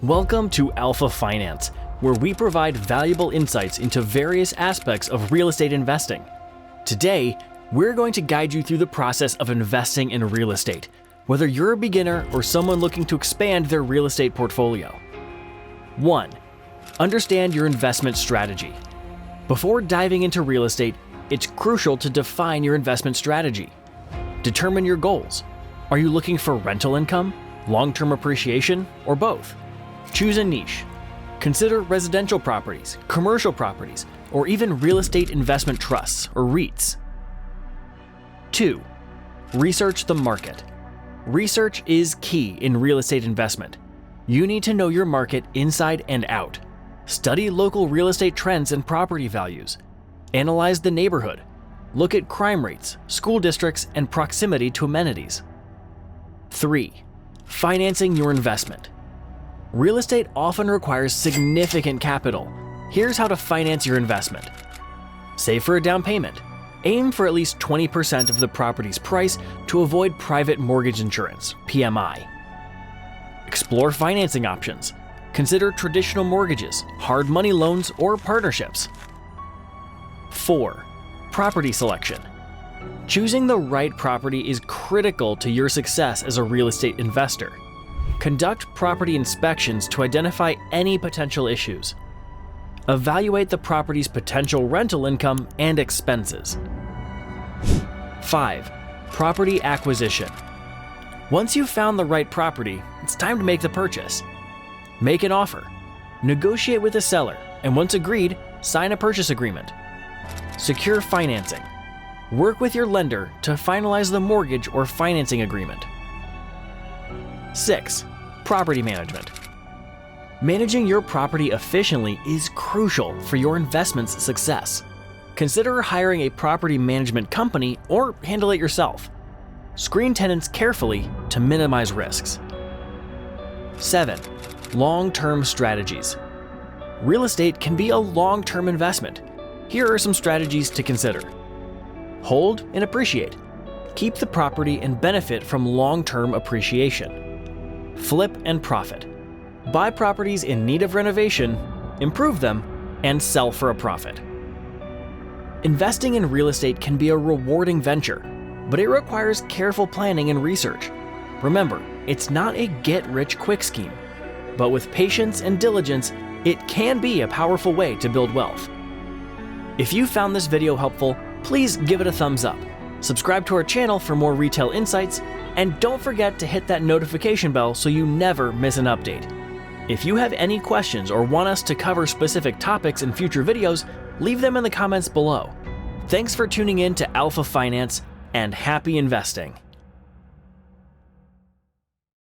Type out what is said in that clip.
Welcome to Alpha Finance, where we provide valuable insights into various aspects of real estate investing. Today, we're going to guide you through the process of investing in real estate, whether you're a beginner or someone looking to expand their real estate portfolio. 1. Understand your investment strategy. Before diving into real estate, it's crucial to define your investment strategy. Determine your goals. Are you looking for rental income, long-term appreciation, or both? Choose a niche. Consider residential properties, commercial properties, or even real estate investment trusts or REITs. 2. Research the market. Research is key in real estate investment. You need to know your market inside and out. Study local real estate trends and property values. Analyze the neighborhood. Look at crime rates, school districts, and proximity to amenities. 3. Financing your investment. Real estate often requires significant capital. Here's how to finance your investment. Save for a down payment. Aim for at least 20% of the property's price to avoid private mortgage insurance, PMI. Explore financing options. Consider traditional mortgages, hard money loans, or partnerships. 4. Property selection. Choosing the right property is critical to your success as a real estate investor. Conduct property inspections to identify any potential issues. Evaluate the property's potential rental income and expenses. 5. Property acquisition. Once you've found the right property, it's time to make the purchase. Make an offer. Negotiate with the seller, and once agreed, sign a purchase agreement. Secure financing. Work with your lender to finalize the mortgage or financing agreement. 6. Property management. Managing your property efficiently is crucial for your investment's success. Consider hiring a property management company or handle it yourself. Screen tenants carefully to minimize risks. 7. Long-term strategies. Real estate can be a long-term investment. Here are some strategies to consider. Hold and appreciate. Keep the property and benefit from long-term appreciation. Flip and profit. Buy properties in need of renovation, improve them, and sell for a profit. Investing in real estate can be a rewarding venture, but it requires careful planning and research. Remember, it's not a get-rich-quick scheme, but with patience and diligence, it can be a powerful way to build wealth. If you found this video helpful, please give it a thumbs up. Subscribe to our channel for more retail insights, and don't forget to hit that notification bell so you never miss an update. If you have any questions or want us to cover specific topics in future videos, leave them in the comments below. Thanks for tuning in to Alpha Finance, and happy investing.